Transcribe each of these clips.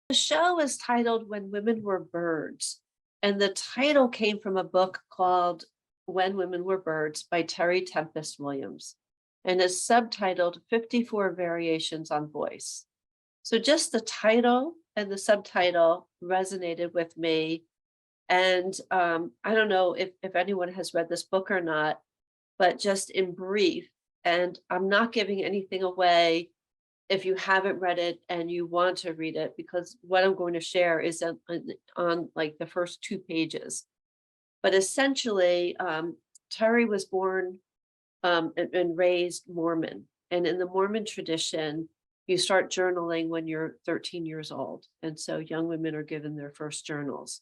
The show is titled When Women Were Birds, and the title came from a book called When Women Were Birds by Terry Tempest Williams, and is subtitled 54 Variations on Voice. So just the title and the subtitle resonated with me. And I don't know if anyone has read this book or not, but just in brief, and I'm not giving anything away if you haven't read it and you want to read it, because what I'm going to share is on like the first 2 pages. But essentially, Terry was born and raised Mormon. And in the Mormon tradition, you start journaling when you're 13 years old. And so young women are given their first journals.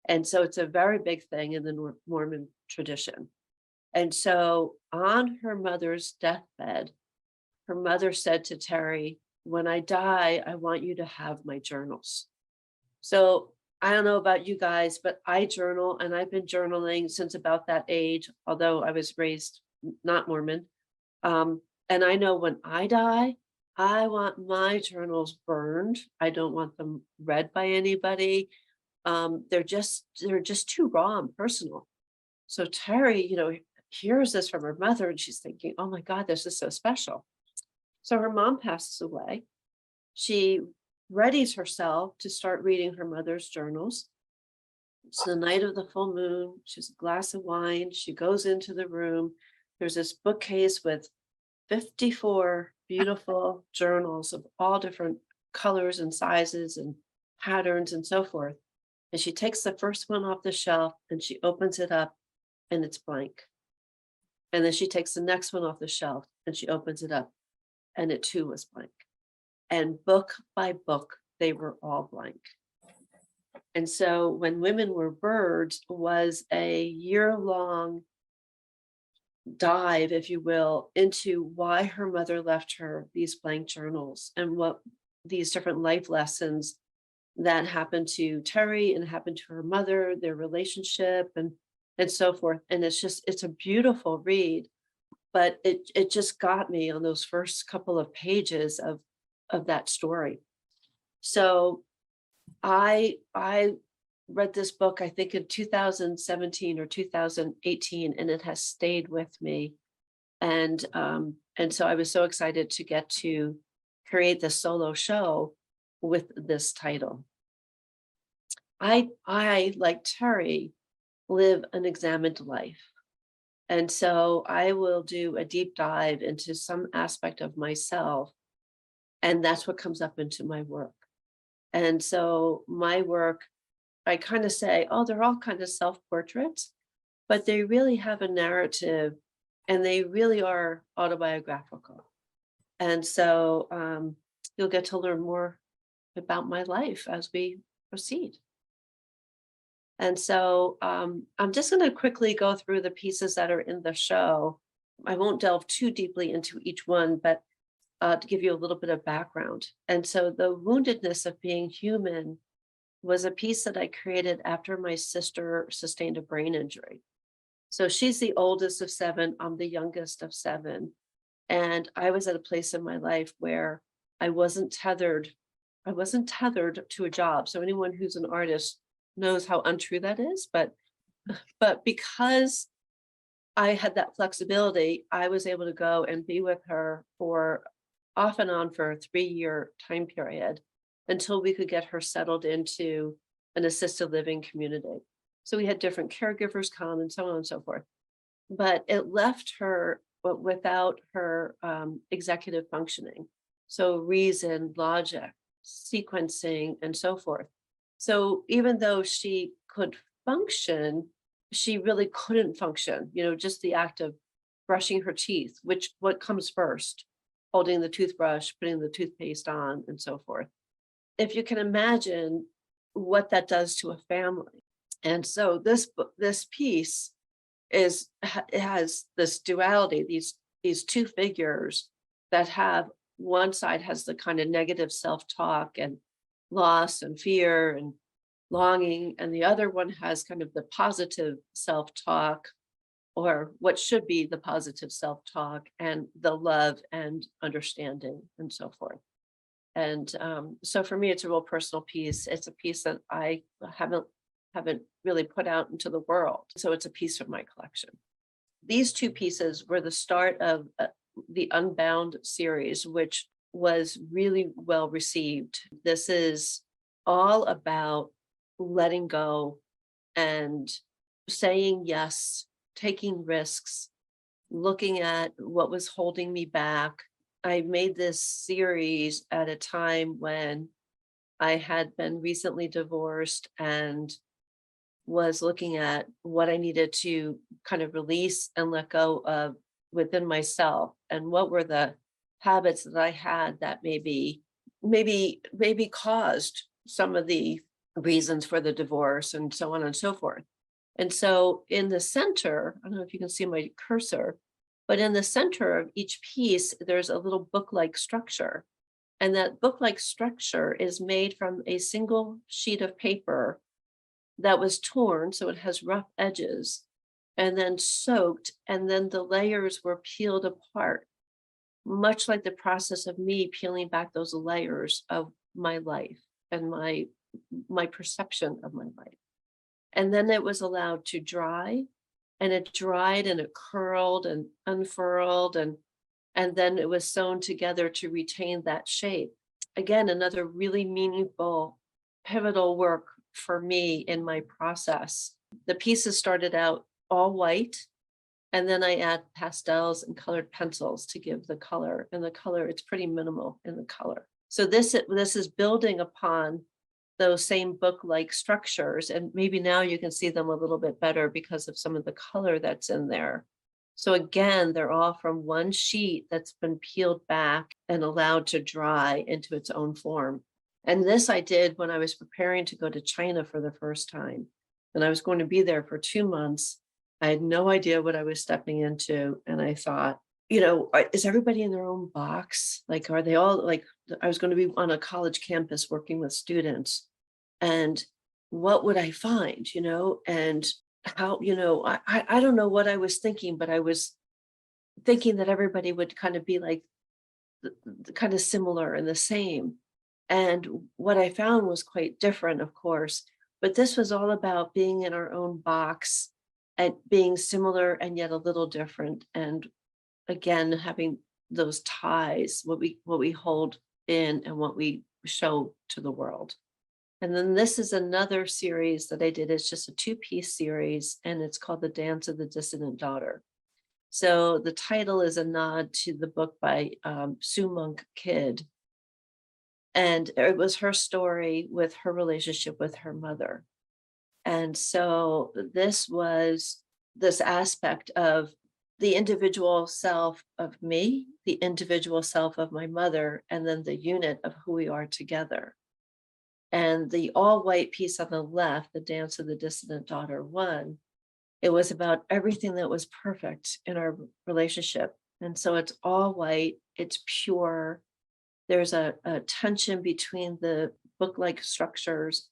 And so it's a very big thing in the Mormon tradition. And so on her mother's deathbed, her mother said to Terry, "When I die, I want you to have my journals." So I don't know about you guys, but I journal and I've been journaling since about that age, although I was raised not Mormon. And I know when I die, I want my journals burned. I don't want them read by anybody. They're just too raw and personal. So Terry, hears this from her mother and she's thinking, oh my God, this is so special. So her mom passes away. She readies herself to start reading her mother's journals. It's the night of the full moon. She has a glass of wine. She goes into the room. There's this bookcase with 54 beautiful journals of all different colors and sizes and patterns and so forth. And she takes the first one off the shelf and she opens it up and it's blank. And then she takes the next one off the shelf and she opens it up and it too was blank. And book by book, they were all blank. And so When Women Were Birds was a year-long dive, if you will, into why her mother left her these blank journals and what these different life lessons that happened to Terry and happened to her mother, their relationship and so forth. And it's a beautiful read, but it just got me on those first couple of pages of that story. So I read this book, I think in 2017 or 2018, and it has stayed with me. And so I was so excited to get to create this solo show with this title. I like Terry, live an examined life. And so I will do a deep dive into some aspect of myself. And that's what comes up into my work. And so my work, I kind of say, oh, they're all kind of self-portraits, but they really have a narrative and they really are autobiographical. And so you'll get to learn more about my life as we proceed. And so I'm just going to quickly go through the pieces that are in the show. I won't delve too deeply into each one, but to give you a little bit of background. And so the woundedness of being human was a piece that I created after my sister sustained a brain injury. So she's the oldest of seven. I'm the youngest of seven. And I was at a place in my life where I wasn't tethered. I wasn't tethered to a job. So anyone who's an artist knows how untrue that is. But because I had that flexibility, I was able to go and be with her for off and on for a 3-year time period until we could get her settled into an assisted living community. So we had different caregivers come and so on and so forth. But it left her without her executive functioning. So reason, logic, sequencing, and so forth. So even though she could function, she really couldn't function, just the act of brushing her teeth, what comes first, holding the toothbrush, putting the toothpaste on, and so forth. If you can imagine what that does to a family. And so this piece it has this duality, these two figures that have one side has the kind of negative self-talk and loss and fear and longing, and the other one has kind of the positive self-talk, or what should be the positive self-talk, and the love and understanding and so forth. And so for me, it's a real personal piece. It's a piece that I haven't really put out into the world. So it's a piece of my collection. These two pieces were the start of the Unbound series, which was really well received. This is all about letting go and saying yes, taking risks, looking at what was holding me back. I made this series at a time when I had been recently divorced and was looking at what I needed to kind of release and let go of within myself, and what were the habits that I had that maybe caused some of the reasons for the divorce and so on and so forth. And so in the center, I don't know if you can see my cursor, but in the center of each piece, there's a little book-like structure. And that book-like structure is made from a single sheet of paper that was torn, so it has rough edges, and then soaked, and then the layers were peeled apart, much like the process of me peeling back those layers of my life and my perception of my life. And then it was allowed to dry, and it dried and it curled and unfurled, and then it was sewn together to retain that shape. Again, another really meaningful, pivotal work for me in my process. The pieces started out all white, and then I add pastels and colored pencils to give the color. And the color, it's pretty minimal in the color. So this is building upon those same book-like structures, and maybe now you can see them a little bit better because of some of the color that's in there. So again, they're all from one sheet that's been peeled back and allowed to dry into its own form. And this I did when I was preparing to go to China for the first time. And I was going to be there for 2 months. I had no idea what I was stepping into. And I thought, is everybody in their own box? Like, are they all like, I was going to be on a college campus working with students. And what would I find, and how, I don't know what I was thinking, but I was thinking that everybody would kind of be like kind of similar and the same. And what I found was quite different, of course, but this was all about being in our own box and being similar and yet a little different. And again, having those ties, what we hold in and what we show to the world. And then this is another series that I did. It's just a 2-piece series, and it's called The Dance of the Dissident Daughter. So the title is a nod to the book by Sue Monk Kidd. And it was her story with her relationship with her mother. And so this was this aspect of the individual self of me, the individual self of my mother, and then the unit of who we are together. And the all white piece on the left, The Dance of the Dissident Daughter 1, it was about everything that was perfect in our relationship. And so it's all white, it's pure. There's a tension between the book-like structures,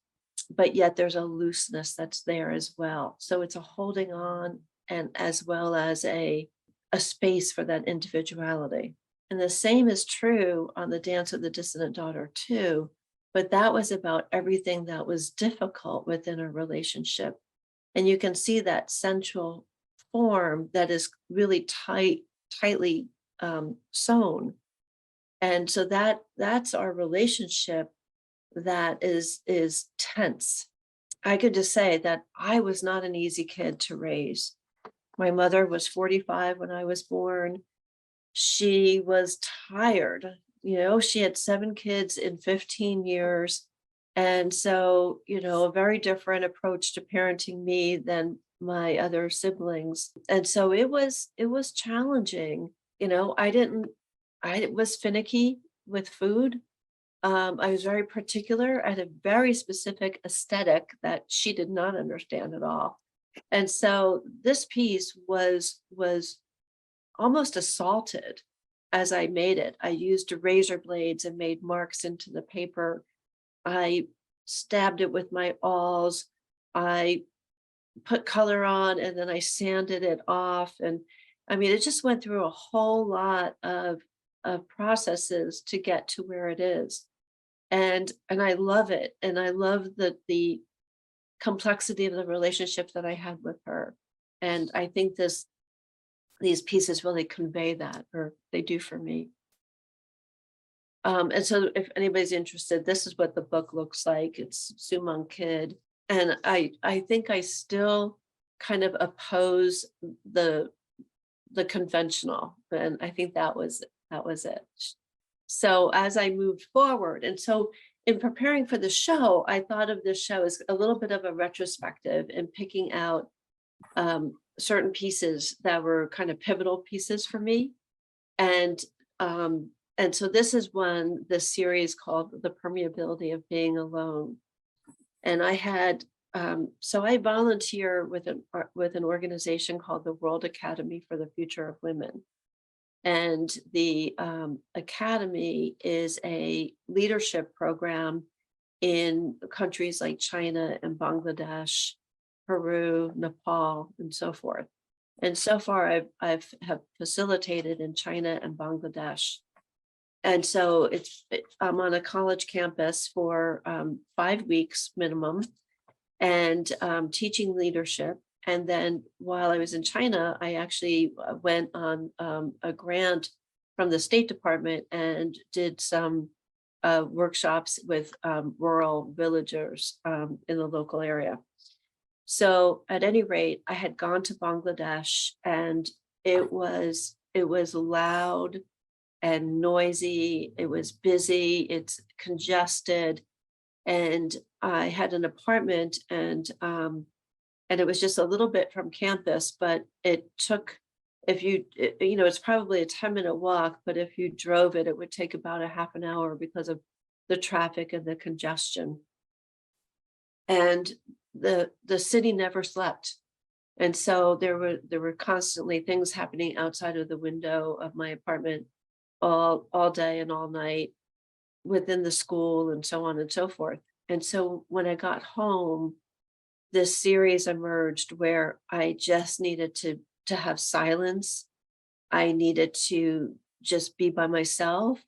but yet there's a looseness that's there as well. So it's a holding on, and as well as a space for that individuality. And the same is true on The Dance of the Dissident Daughter 2, but that was about everything that was difficult within a relationship. And you can see that central form that is really tightly sewn. And so that's our relationship that is tense. I could just say that I was not an easy kid to raise. My mother was 45 when I was born. She was tired. She had 7 kids in 15 years. And so, a very different approach to parenting me than my other siblings. And so it was challenging. I was finicky with food. I was very particular. I had a very specific aesthetic that she did not understand at all. And so this piece was almost assaulted as I made it. I used razor blades and made marks into the paper. I stabbed it with my awls. I put color on, and then I sanded it off. And I mean, it just went through a whole lot of processes to get to where it is. And I love it. And I love the complexity of the relationship that I had with her. And I think these pieces really convey that, or they do for me. And so if anybody's interested, this is what the book looks like. It's Sumong Kid. And I think I still kind of oppose the the conventional. And I think that was it. So as I moved forward, and so in preparing for the show, I thought of this show as a little bit of a retrospective and picking out certain pieces that were kind of pivotal pieces for me. And and so this is one, this series called The Permeability of Being Alone. And I had so I volunteer with an organization called the World Academy for the Future of Women. And the academy is a leadership program in countries like China and Bangladesh, Peru, Nepal, and so forth. And so far, I've have facilitated in China and Bangladesh. And so I'm on a college campus for 5 weeks minimum, and teaching leadership. And then while I was in China, I actually went on a grant from the State Department and did some workshops with rural villagers in the local area. So at any rate, I had gone to Bangladesh, and it was loud and noisy. It was busy. It's congested, and I had an apartment, and it was just a little bit from campus, but it took, if you it's probably a 10-minute walk, but if you drove it, it would take about a half an hour because of the traffic and the congestion. And the city never slept. And so there were constantly things happening outside of the window of my apartment all day and all night, within the school and so on and so forth. And so when I got home, this series emerged where I just needed to have silence. I needed to just be by myself.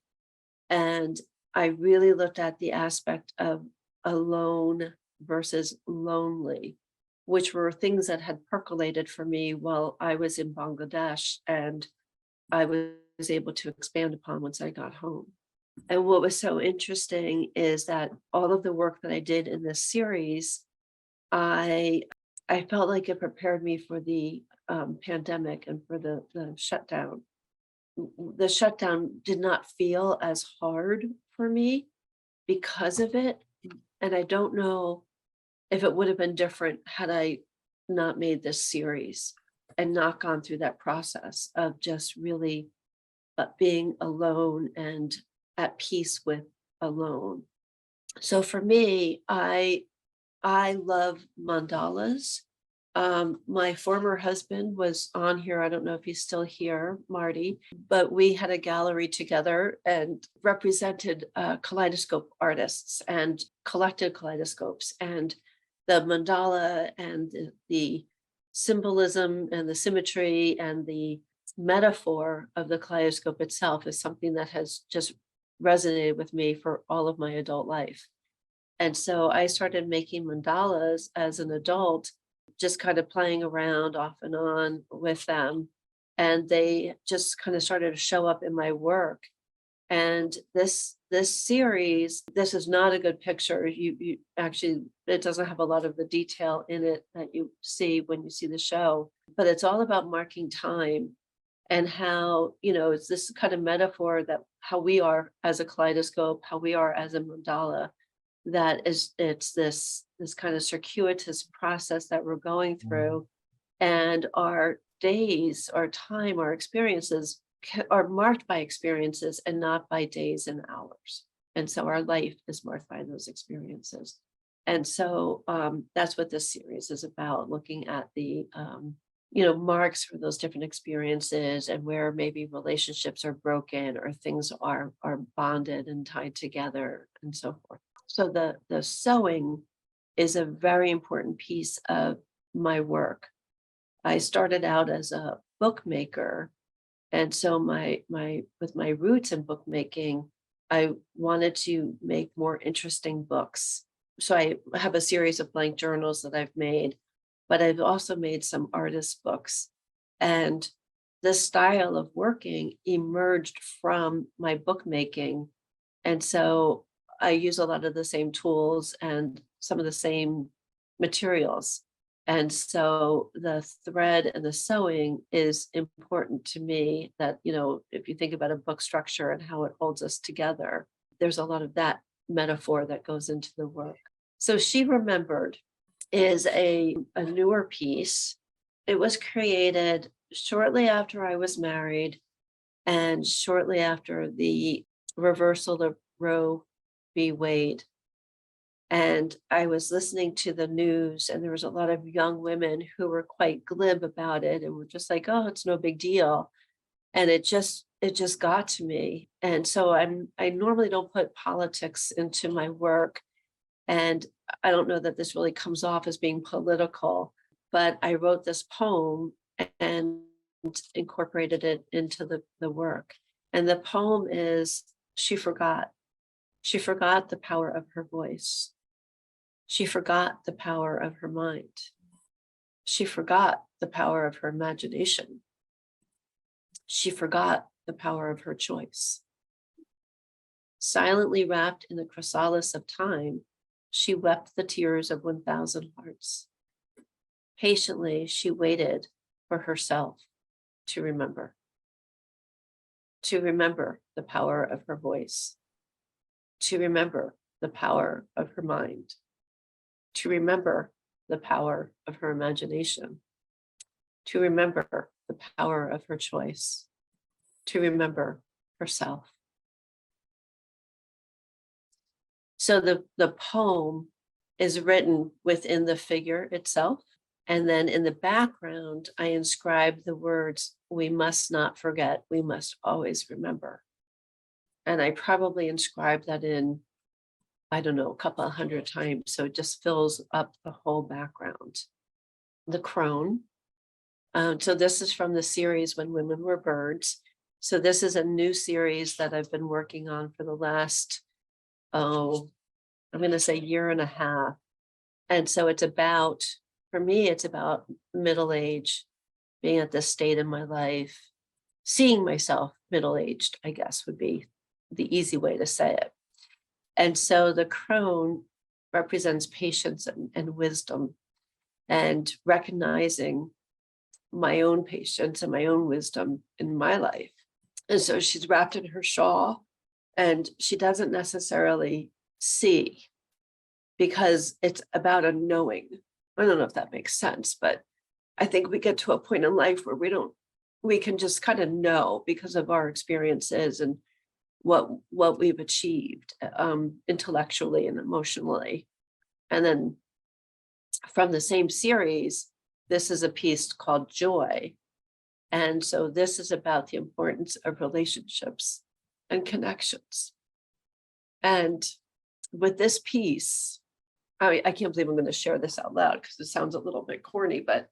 And I really looked at the aspect of alone versus lonely, which were things that had percolated for me while I was in Bangladesh, and I was able to expand upon once I got home. And what was so interesting is that all of the work that I did in this series, I I felt like it prepared me for the pandemic and for the shutdown. The shutdown did not feel as hard for me because of it. And I don't know if it would have been different had I not made this series and not gone through that process of just really being alone and at peace with alone. So for me, I love mandalas. My former husband was on here. I don't know if he's still here, Marty, but we had a gallery together and represented kaleidoscope artists and collected kaleidoscopes. And the mandala and the symbolism and the symmetry and the metaphor of the kaleidoscope itself is something that has just resonated with me for all of my adult life. And so I started making mandalas as an adult, just kind of playing around off and on with them. And they just kind of started to show up in my work. And this series, this is not a good picture. You actually, it doesn't have a lot of the detail in it that you see when you see the show, but it's all about marking time and how, it's this kind of metaphor that how we are as a kaleidoscope, how we are as a mandala, that it's this kind of circuitous process that we're going through, and our days, our time, our experiences are marked by experiences and not by days and hours. And so our life is marked by those experiences. And so that's what this series is about, looking at the marks for those different experiences, and where maybe relationships are broken or things are bonded and tied together and so forth. So the sewing is a very important piece of my work. I started out as a bookmaker, and so my with my roots in bookmaking, I wanted to make more interesting books. So I have a series of blank journals that I've made, but I've also made some artist books. And the style of working emerged from my bookmaking. And so I use a lot of the same tools and some of the same materials. And so the thread and the sewing is important to me that, if you think about a book structure and how it holds us together, there's a lot of that metaphor that goes into the work. So She Remembered is a newer piece. It was created shortly after I was married and shortly after the reversal of Roe v. Wade. And I was listening to the news, and there was a lot of young women who were quite glib about it and were just like, oh, it's no big deal. And it just got to me. And so I normally don't put politics into my work. And I don't know that this really comes off as being political, but I wrote this poem and incorporated it into the work. And the poem is, She forgot. She forgot the power of her voice. She forgot the power of her mind. She forgot the power of her imagination. She forgot the power of her choice. Silently wrapped in the chrysalis of time, she wept the tears of 1,000 hearts. Patiently, she waited for herself to remember the power of her voice, to remember the power of her mind, to remember the power of her imagination, to remember the power of her choice, to remember herself. So the poem is written within the figure itself. And then in the background, I inscribe the words, we must not forget, we must always remember. And I probably inscribed that in, I don't know, a couple of hundred times. So it just fills up the whole background. The crone. So this is from the series When Women Were Birds. So this is a new series that I've been working on for the last, I'm going to say year and a half. And so it's about, for me, it's about middle age, being at this state in my life, seeing myself middle-aged, I guess would be the easy way to say it. And so the crone represents patience and wisdom, and recognizing my own patience and my own wisdom in my life. And so she's wrapped in her shawl, and she doesn't necessarily see, because it's about a knowing. I don't know if that makes sense, but I think we get to a point in life where we can just kind of know because of our experiences and what we've achieved intellectually and emotionally. And then from the same series, this is a piece called Joy. And so this is about the importance of relationships and connections. And with this piece, I can't believe I'm going to share this out loud because it sounds a little bit corny, but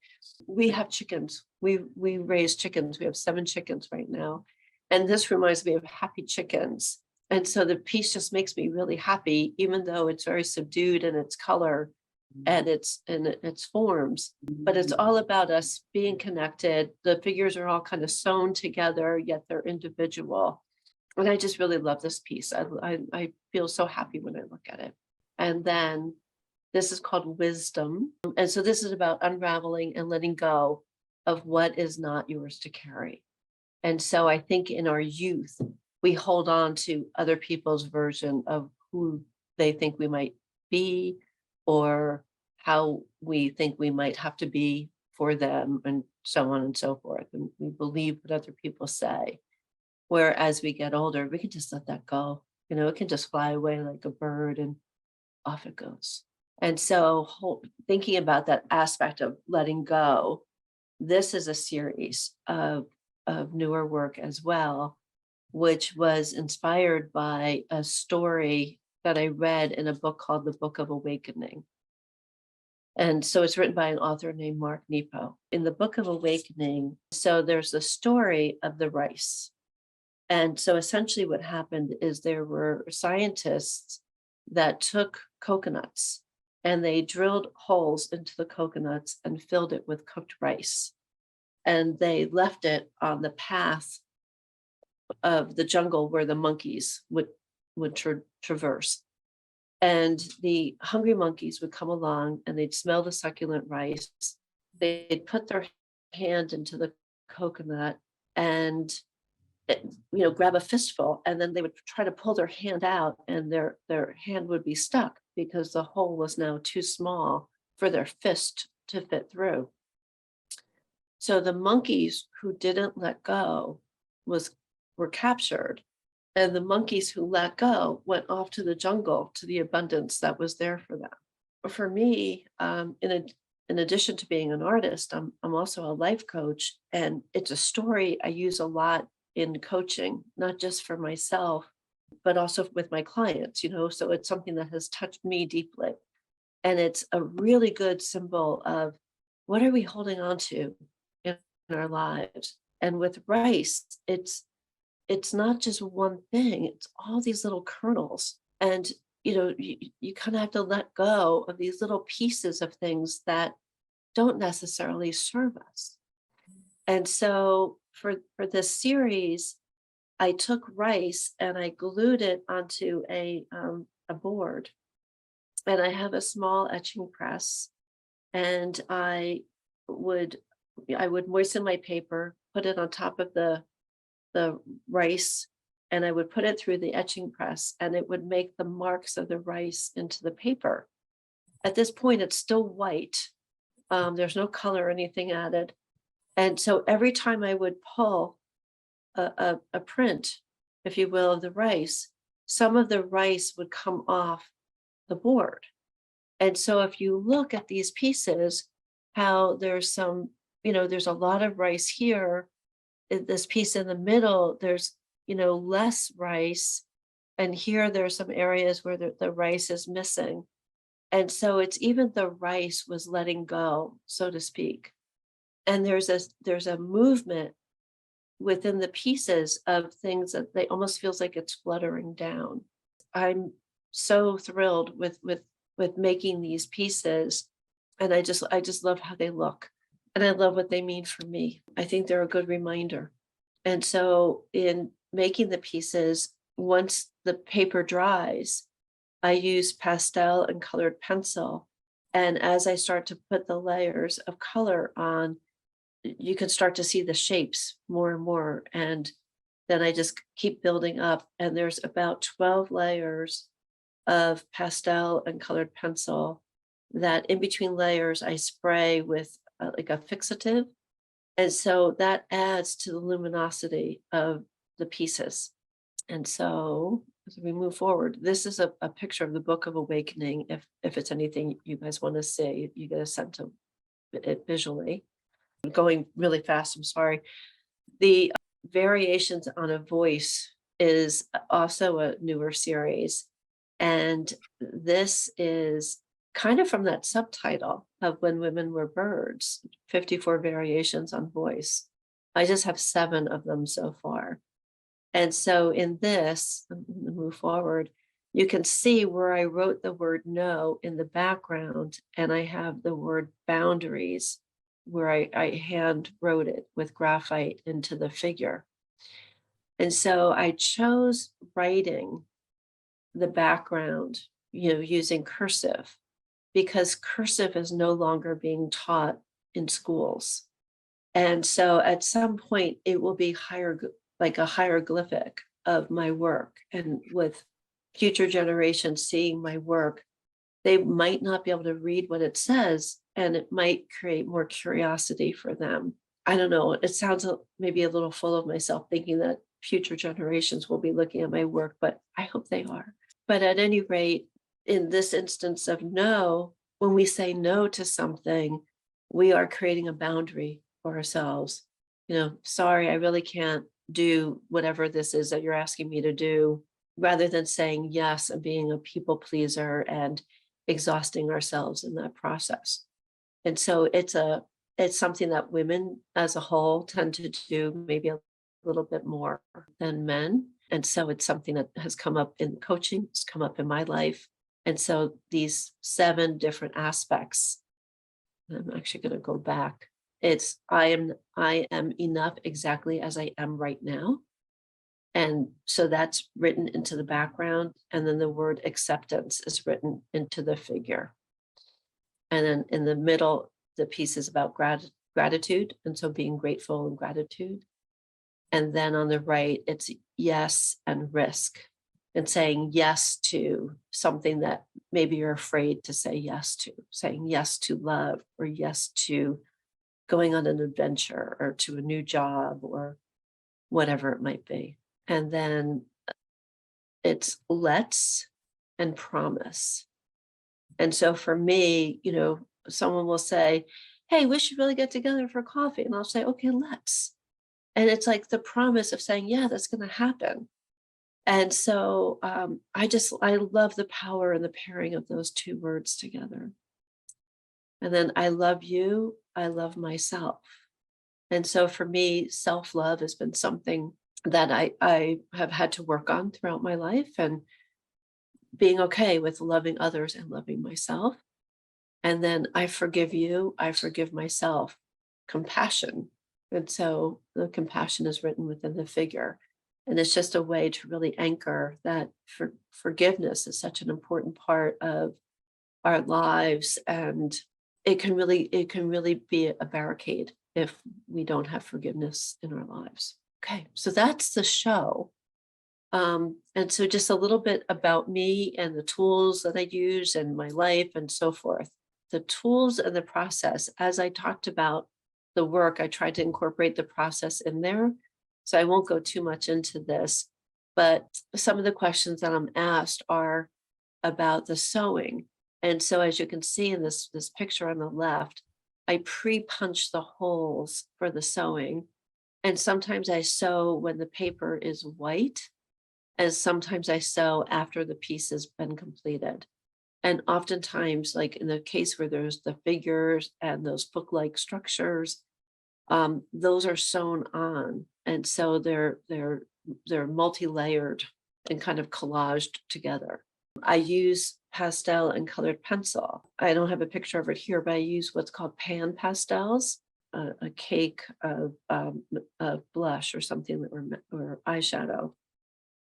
we have chickens. We raise chickens. We have 7 chickens right now. And this reminds me of happy chickens. And so the piece just makes me really happy, even though it's very subdued in its color and its forms. But it's all about us being connected. The figures are all kind of sewn together, yet they're individual. And I just really love this piece. I feel so happy when I look at it. And then this is called Wisdom. And so this is about unraveling and letting go of what is not yours to carry. And so I think in our youth, we hold on to other people's version of who they think we might be, or how we think we might have to be for them, and so on and so forth. And we believe what other people say. Whereas we get older, we can just let that go. It can just fly away like a bird and off it goes. And so thinking about that aspect of letting go, this is a series of newer work as well, which was inspired by a story that I read in a book called The Book of Awakening. And so it's written by an author named Mark Nepo. In the Book of Awakening, so there's the story of the rice. And so essentially what happened is there were scientists that took coconuts and they drilled holes into the coconuts and filled it with cooked rice. And they left it on the path of the jungle where the monkeys would traverse. And the hungry monkeys would come along and they'd smell the succulent rice. They'd put their hand into the coconut and grab a fistful, and then they would try to pull their hand out, and their hand would be stuck because the hole was now too small for their fist to fit through. So the monkeys who didn't let go were captured, and the monkeys who let go went off to the jungle to the abundance that was there for them. For me, in addition to being an artist, I'm also a life coach, and it's a story I use a lot in coaching, not just for myself, but also with my clients, so it's something that has touched me deeply. And it's a really good symbol of what are we holding on to in our lives. And with rice, it's not just one thing, it's all these little kernels. And you kind of have to let go of these little pieces of things that don't necessarily serve us. And so for this series, I took rice and I glued it onto a board. And I have a small etching press, and I would moisten my paper, put it on top of the rice, and I would put it through the etching press, and it would make the marks of the rice into the paper. At this point, it's still white. There's no color or anything added. And so every time I would pull a print, if you will, of the rice, some of the rice would come off the board. And so if you look at these pieces, how there's there's a lot of rice here. In this piece in the middle, there's, less rice. And here there's some areas where the rice is missing. And so it's even the rice was letting go, so to speak. And there's a movement within the pieces of things that they almost feels like it's fluttering down. I'm so thrilled with making these pieces, and I just love how they look, and I love what they mean for me. I think they're a good reminder. And so in making the pieces, once the paper dries, I use pastel and colored pencil, and as I start to put the layers of color on, you can start to see the shapes more and more. And then I just keep building up. And there's about 12 layers of pastel and colored pencil that in between layers, I spray with like a fixative. And so that adds to the luminosity of the pieces. And so as we move forward, this is a picture of the Book of Awakening. If it's anything you guys want to see, you get a sense of it visually. Going really fast, I'm sorry. The Variations on a Voice is also a newer series. And this is kind of from that subtitle of When Women Were Birds, 54 Variations on Voice. I just have 7 of them so far. And so in this, move forward, you can see where I wrote the word no in the background, and I have the word boundaries where I hand wrote it with graphite into the figure. And so I chose writing the background, using cursive, because cursive is no longer being taught in schools. And so at some point it will be like a hieroglyphic of my work. And with future generations seeing my work, they might not be able to read what it says, and it might create more curiosity for them. I don't know. It sounds maybe a little full of myself thinking that future generations will be looking at my work, but I hope they are. But at any rate, in this instance of no, when we say no to something, we are creating a boundary for ourselves. Sorry, I really can't do whatever this is that you're asking me to do, rather than saying yes and being a people pleaser and exhausting ourselves in that process. And so it's something that women as a whole tend to do maybe a little bit more than men. And so it's something that has come up in coaching, it's come up in my life. And so these 7 different aspects, I'm actually going to go back. It's I am enough exactly as I am right now. And so that's written into the background. And then the word acceptance is written into the figure. And then in the middle, the piece is about gratitude. And so being grateful and gratitude. And then on the right, it's yes and risk, and saying yes to something that maybe you're afraid to say yes to, saying yes to love, or yes to going on an adventure, or to a new job, or whatever it might be. And then it's let's and promise. And so for me, someone will say, hey, we should really get together for coffee. And I'll say, okay, let's. And it's like the promise of saying, yeah, that's going to happen. And so I love the power and the pairing of those 2 words together. And then I love you, I love myself. And so for me, self-love has been something that I have had to work on throughout my life, and being okay with loving others and loving myself. And then I forgive you, I forgive myself, compassion. And so the compassion is written within the figure. And it's just a way to really anchor that forgiveness is such an important part of our lives. And it can really be a barricade if we don't have forgiveness in our lives. Okay, so that's the show. And so just a little bit about me and the tools that I use and my life and so forth. The tools and the process, as I talked about the work, I tried to incorporate the process in there. So I won't go too much into this, but some of the questions that I'm asked are about the sewing. And so as you can see in this picture on the left, I pre-punch the holes for the sewing. And sometimes I sew when the paper is white, and sometimes I sew after the piece has been completed. And oftentimes, like in the case where there's the figures and those book-like structures, those are sewn on. And so they're multi-layered and kind of collaged together. I use pastel and colored pencil. I don't have a picture of it here, but I use what's called pan pastels, a cake of blush or something, or eyeshadow.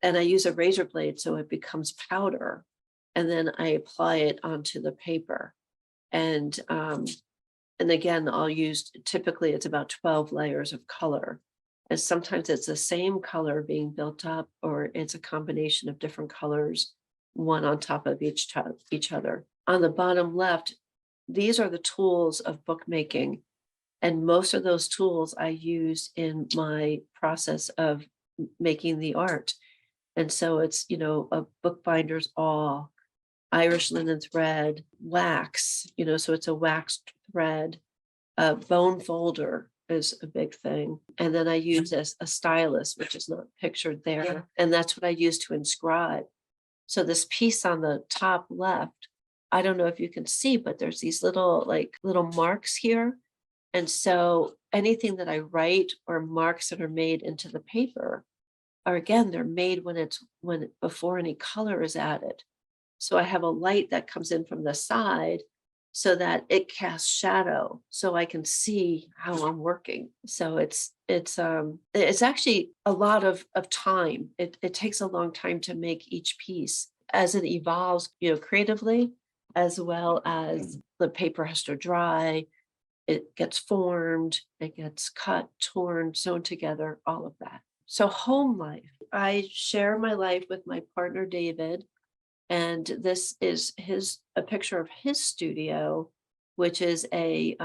And I use a razor blade so it becomes powder. And then I apply it onto the paper. And again, typically it's about 12 layers of color. And sometimes it's the same color being built up, or it's a combination of different colors, one on top of each other. On the bottom left, these are the tools of bookmaking. And most of those tools I use in my process of making the art. And so it's, a bookbinder's awl, Irish linen thread, wax, so it's a waxed thread. A bone folder is a big thing. And then I use a stylus, which is not pictured there. Yeah. And that's what I use to inscribe. So this piece on the top left, I don't know if you can see, but there's these little marks here. And so anything that I write or marks that are made into the paper are, again, they're made before any color is added. So I have a light that comes in from the side so that it casts shadow, so I can see how I'm working. So it's actually a lot of time. It takes a long time to make each piece as it evolves, creatively, as well as the paper has to dry. It gets formed, it gets cut, torn, sewn together, all of that. So home life. I share my life with my partner, David. And this is a picture of his studio, which is a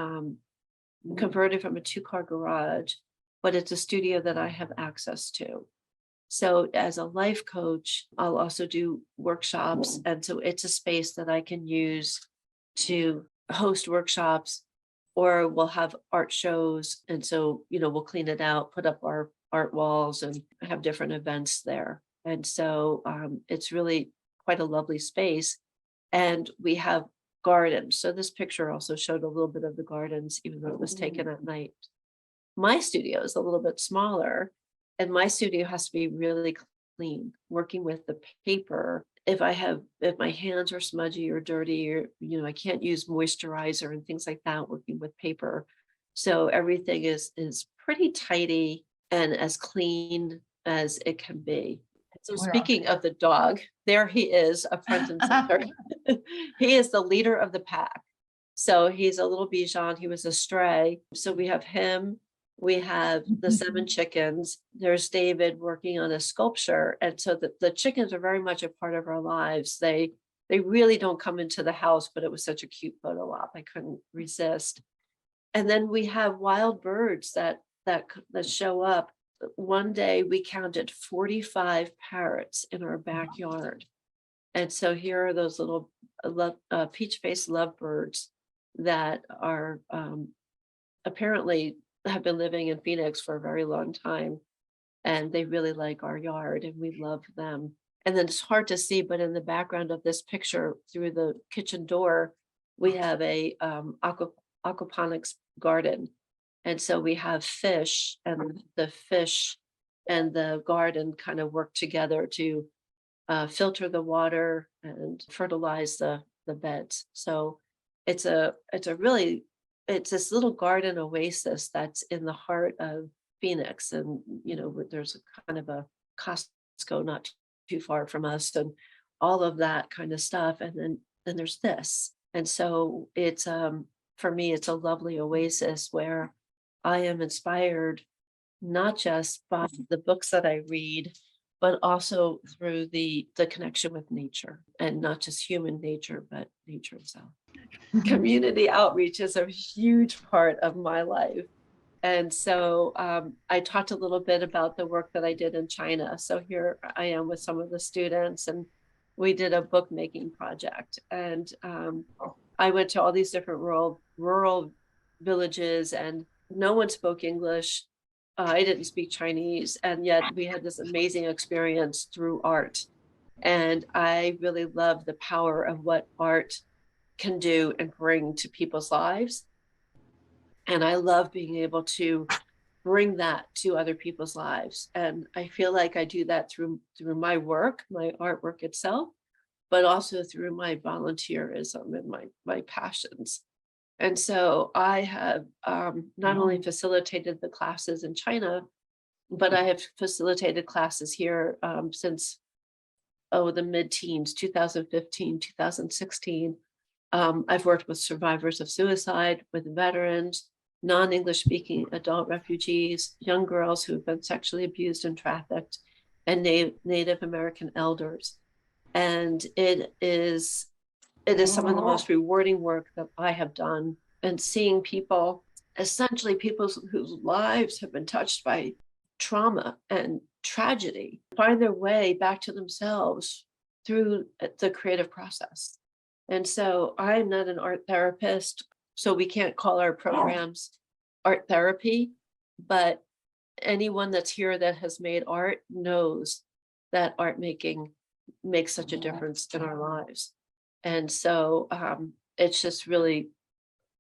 converted from a 2-car garage, but it's a studio that I have access to. So as a life coach, I'll also do workshops. And so it's a space that I can use to host workshops, or we'll have art shows. And so, we'll clean it out, put up our art walls, and have different events there. And so it's really quite a lovely space. And we have gardens. So this picture also showed a little bit of the gardens, even though it was taken at night. My studio is a little bit smaller, And my studio has to be really clean, working with the paper. If my hands are smudgy or dirty, or, I can't use moisturizer and things like that working with paper. So everything is pretty tidy and as clean as it can be. So Wow. speaking of the dog, there he is, up front and center. He is the leader of the pack. So he's a little Bichon. He was a stray. So we have him. We have the 7 chickens. There's David working on a sculpture. And so the chickens are very much a part of our lives. They really don't come into the house, but it was such a cute photo op. I couldn't resist. And then we have wild birds that show up. One day we counted 45 parrots in our backyard. And so here are those little peach-faced lovebirds that are apparently have been living in Phoenix for a very long time. And they really like our yard and we love them. And then it's hard to see, but in the background of this picture through the kitchen door, we have a aquaponics garden. And so we have fish, and the fish and the garden kind of work together to filter the water and fertilize the beds. So it's this little garden oasis that's in the heart of Phoenix. And, there's a kind of a Costco not too far from us and all of that kind of stuff. And then there's this. And so it's, for me, it's a lovely oasis where I am inspired not just by the books that I read, but also through the connection with nature, and not just human nature, but nature itself. Community outreach is a huge part of my life. And so I talked a little bit about the work that I did in China. So here I am with some of the students, and we did a book making project. And I went to all these different rural villages, and no one spoke English. I didn't speak Chinese, and yet we had this amazing experience through art. And I really love the power of what art can do and bring to people's lives. And I love being able to bring that to other people's lives. And I feel like I do that through my work, my artwork itself, but also through my volunteerism and my passions. And so I have not only facilitated the classes in China, but I have facilitated classes here since the mid-teens, 2015, 2016. I've worked with survivors of suicide, with veterans, non-English speaking adult refugees, young girls who have been sexually abused and trafficked, and Native American elders. And it is some of the most rewarding work that I have done, and seeing people, essentially people whose lives have been touched by trauma and tragedy, find their way back to themselves through the creative process. And so I'm not an art therapist, so we can't call our programs art therapy, but anyone that's here that has made art knows that art making makes such a difference in our lives. And so it's just really,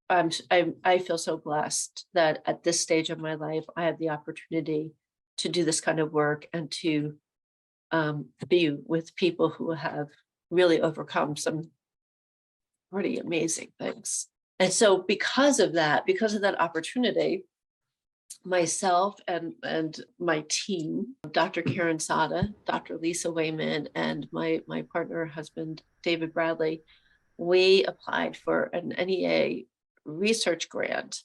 I feel so blessed that at this stage of my life, I have the opportunity to do this kind of work and to be with people who have really overcome some pretty amazing things. And so because of that opportunity, myself and my team, Dr. Karen Sada, Dr. Lisa Wayman, and my partner husband, David Bradley, we applied for an NEA research grant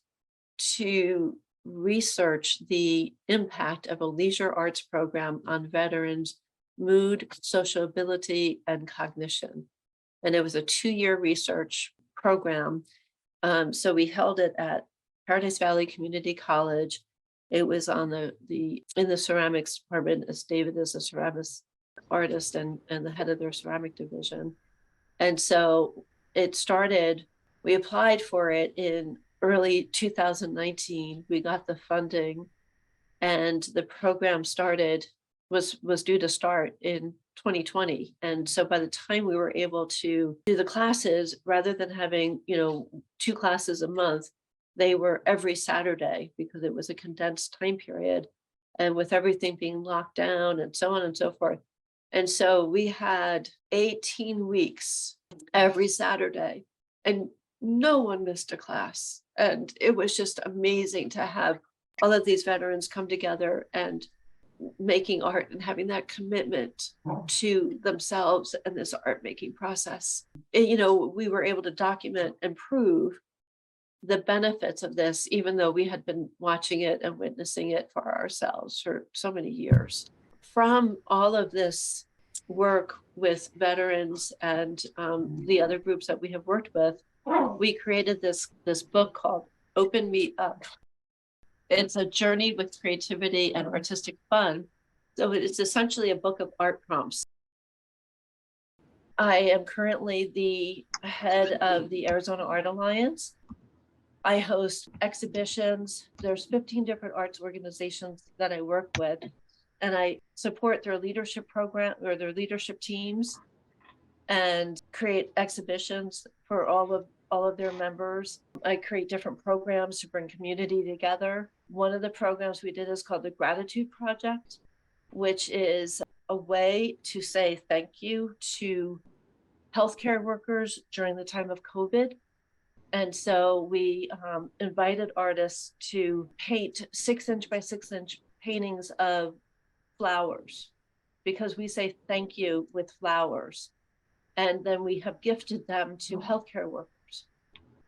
to research the impact of a leisure arts program on veterans' mood, sociability, and cognition. And it was a 2-year research program. So we held it at Paradise Valley Community College. It was on in the ceramics department, as David is a ceramics artist and the head of their ceramic division. And so we applied for it in early 2019. We got the funding, and the program was due to start in 2020. And so by the time we were able to do the classes, rather than having 2 classes a month, they were every Saturday, because it was a condensed time period. and with everything being locked down and so on and so forth. And so we had 18 weeks every Saturday, and no one missed a class. And it was just amazing to have all of these veterans come together and making art and having that commitment to themselves and this art making process. And, we were able to document and prove the benefits of this, even though we had been watching it and witnessing it for ourselves for so many years. From all of this work with veterans and the other groups that we have worked with, we created this book called Open Meet Up. It's a journey with creativity and artistic fun. So it's essentially a book of art prompts. I am currently the head of the Arizona Art Alliance. I host exhibitions. There's 15 different arts organizations that I work with, and I support their leadership program or their leadership teams and create exhibitions for all of their members. I create different programs to bring community together. One of the programs we did is called the Gratitude Project, which is a way to say thank you to healthcare workers during the time of COVID. And so we invited artists to paint 6-inch by 6-inch paintings of flowers, because we say thank you with flowers. And then we have gifted them to healthcare workers.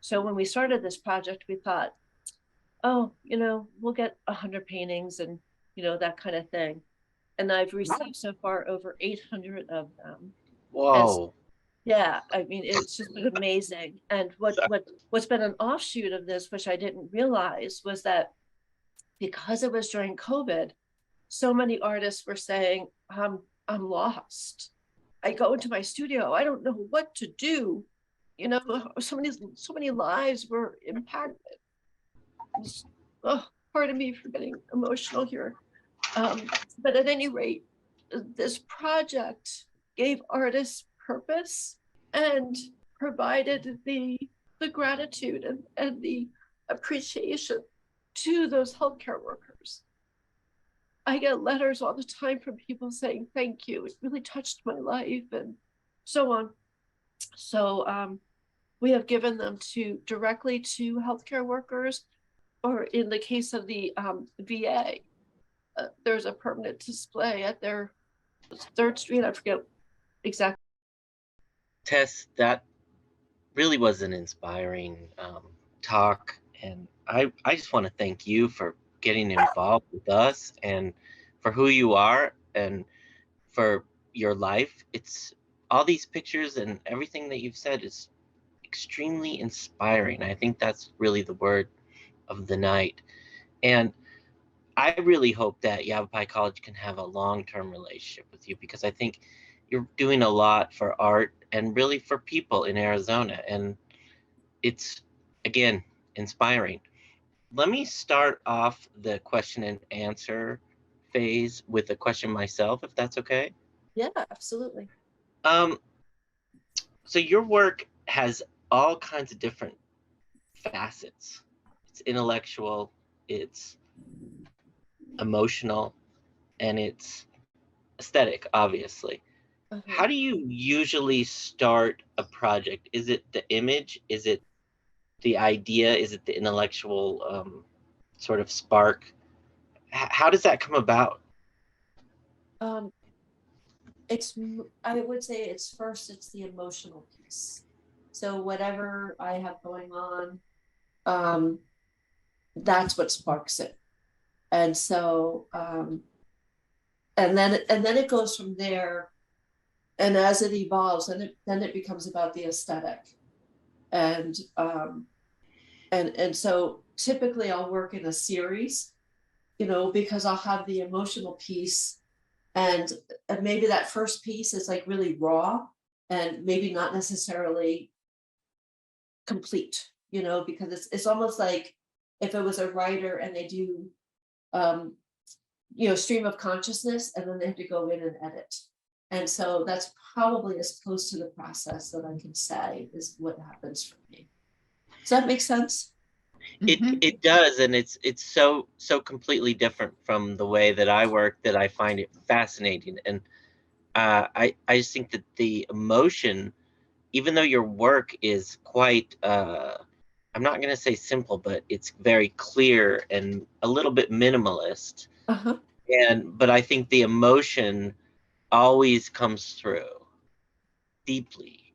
So when we started this project, we thought, oh, we'll get 100 paintings and, that kind of thing. And I've received so far over 800 of them. Whoa. Yeah, I mean, it's just been amazing. And what's been an offshoot of this, which I didn't realize, was that because it was during COVID, so many artists were saying, I'm lost. I go into my studio, I don't know what to do. So many lives were impacted. Pardon me for getting emotional here. But at any rate, this project gave artists purpose and provided the gratitude and the appreciation to those healthcare workers. I get letters all the time from people saying, thank you, it really touched my life, and so on. So we have given them directly to healthcare workers, or in the case of the VA, there's a permanent display at their 3rd Street. I forget exactly. Tess, that really was an inspiring talk. And I just want to thank you for getting involved with us and for who you are and for your life. It's all these pictures and everything that you've said is extremely inspiring. I think that's really the word of the night. And I really hope that Yavapai College can have a long-term relationship with you, because I think you're doing a lot for art and really for people in Arizona. And it's, again, inspiring. Let me start off the question and answer phase with a question myself, if that's okay. Yeah, absolutely. So your work has all kinds of different facets. It's intellectual, it's emotional, and it's aesthetic, obviously. How do you usually start a project? Is it the image? Is it the idea? Is it the intellectual sort of spark? How does that come about? I would say it's the emotional piece. So whatever I have going on, that's what sparks it. And so, and then it goes from there. And as it evolves, then it becomes about the aesthetic. And so typically I'll work in a series, because I'll have the emotional piece, and maybe that first piece is like really raw and maybe not necessarily complete, because it's almost like if it was a writer and they do stream of consciousness, and then they have to go in and edit. And so that's probably as close to the process that I can say is what happens for me. Does that make sense? It does, and it's so completely different from the way that I work that I find it fascinating. And I just think that the emotion, even though your work is quite I'm not going to say simple, but it's very clear and a little bit minimalist. Uh-huh. But I think the emotion always comes through deeply.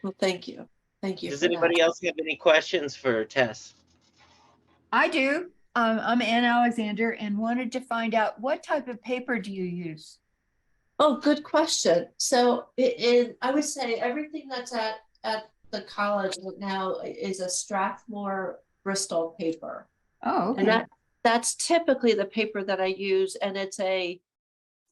Well, thank you. Thank you Does for that. anybody else have any questions for Tess? I do. I'm Ann Alexander and wanted to find out what type of paper do you use? Oh, good question. So I would say everything that's at the college now is a Strathmore Bristol paper. Oh, And okay. that's typically the paper that I use, and it's a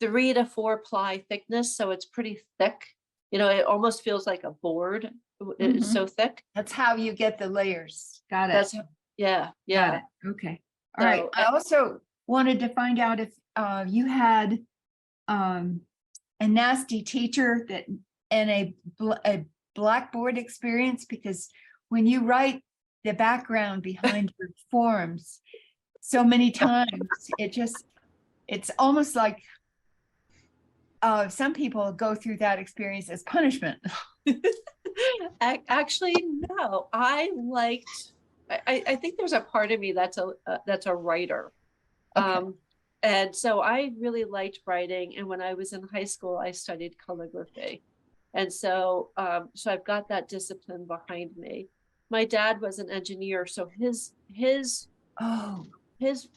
3 to 4 ply thickness, so it's pretty thick. You know, it almost feels like a board. It's so thick. That's how you get the layers. Got it. That's yeah, Got yeah. it. Okay. All right. So, I also wanted to find out if you had a nasty teacher that and a blackboard experience, because when you write the background behind your forms so many times, it's almost like some people go through that experience as punishment. Actually, no, I think there's a part of me that's a writer. Okay. And so I really liked writing. And when I was in high school, I studied calligraphy. And so I've got that discipline behind me. My dad was an engineer, so Oh, his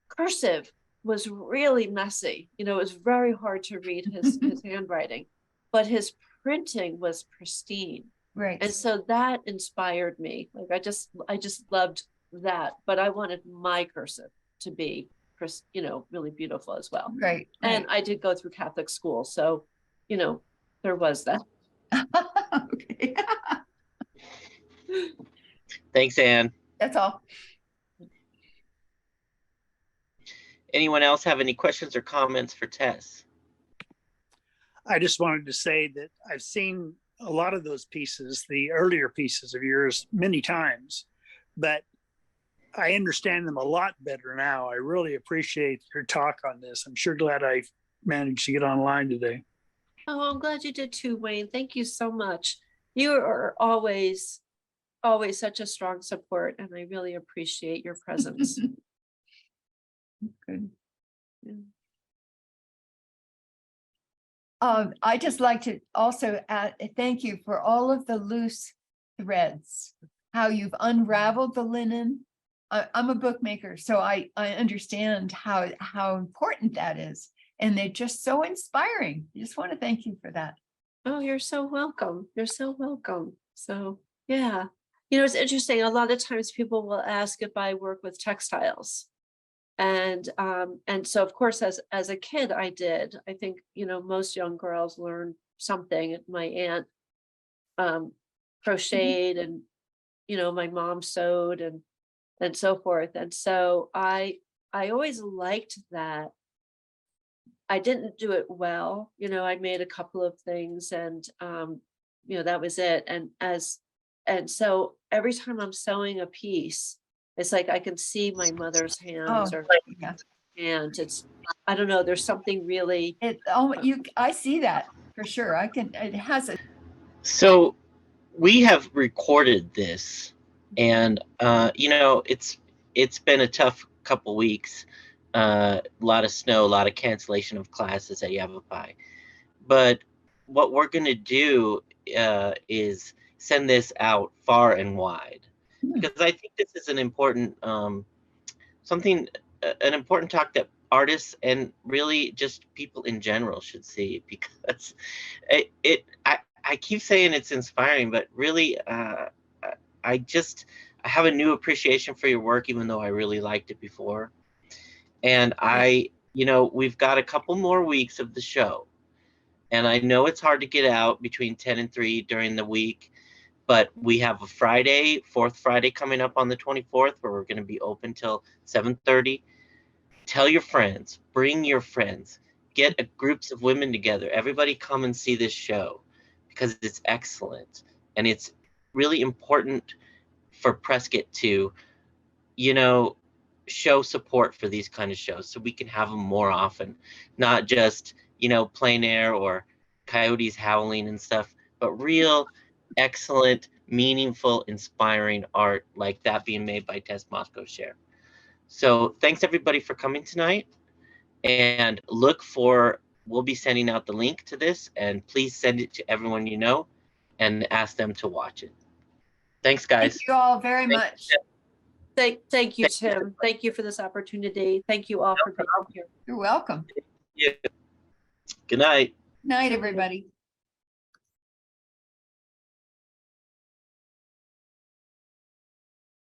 cursive was really messy. You know, it was very hard to read his handwriting, but his printing was pristine. right. And so that inspired me. Like I just loved that, but I wanted my cursive to be, you know, really beautiful as well. Right. And I did go through Catholic school, so, you know, there was that. Okay. Thanks, Ann. That's all. Anyone else have any questions or comments for Tess? I just wanted to say that I've seen a lot of those pieces, the earlier pieces of yours, many times, but I understand them a lot better now. I really appreciate your talk on this. I'm sure glad I managed to get online today. Oh, I'm glad you did too, Wayne. Thank you so much. You are always such a strong support, and I really appreciate your presence. Good. Yeah. I just like to also thank you for all of the loose threads, how you've unraveled the linen. I'm a bookmaker, so I understand how important that is. And they're just so inspiring. I just want to thank you for that. Oh, you're so welcome. You're so welcome. So yeah, you know, it's interesting. A lot of times people will ask if I work with textiles. And so of course, as a kid, I did. I think, you know, most young girls learn something. My aunt crocheted, and, you know, my mom sewed and so forth. And so I always liked that. I didn't do it well. You know, I made a couple of things, and you know, that was it. And so every time I'm sewing a piece, it's like I can see my mother's hands, Oh, or yeah. and it's, I don't know, there's something really I see that for sure. It has a. So we have recorded this, and you know, it's been a tough couple weeks. A lot of snow, a lot of cancellation of classes at Yavapai. But what we're going to do is send this out far and wide, because I think this is an important something, an important talk that artists and really just people in general should see, because I keep saying it's inspiring, but really I have a new appreciation for your work, even though I really liked it before. And you know, we've got a couple more weeks of the show, and I know it's hard to get out between 10 and 3 during the week, but we have a Friday, fourth Friday coming up on the 24th, where we're going to be open till 7:30. Tell your friends, bring your friends, get groups of women together. Everybody come and see this show, because it's excellent. And it's really important for Prescott to, you know, show support for these kind of shows so we can have them more often, not just, you know, plein air or coyotes howling and stuff, but real excellent, meaningful, inspiring art like that being made by Tess Mosko Scherer. So thanks everybody for coming tonight, and we'll be sending out the link to this, and please send it to everyone you know and ask them to watch it. Thanks, Thank guys. you all very much. Thank you, Tim. Thank you for this opportunity. Thank you all for being here. You're welcome. Yeah. Good night. Night, everybody.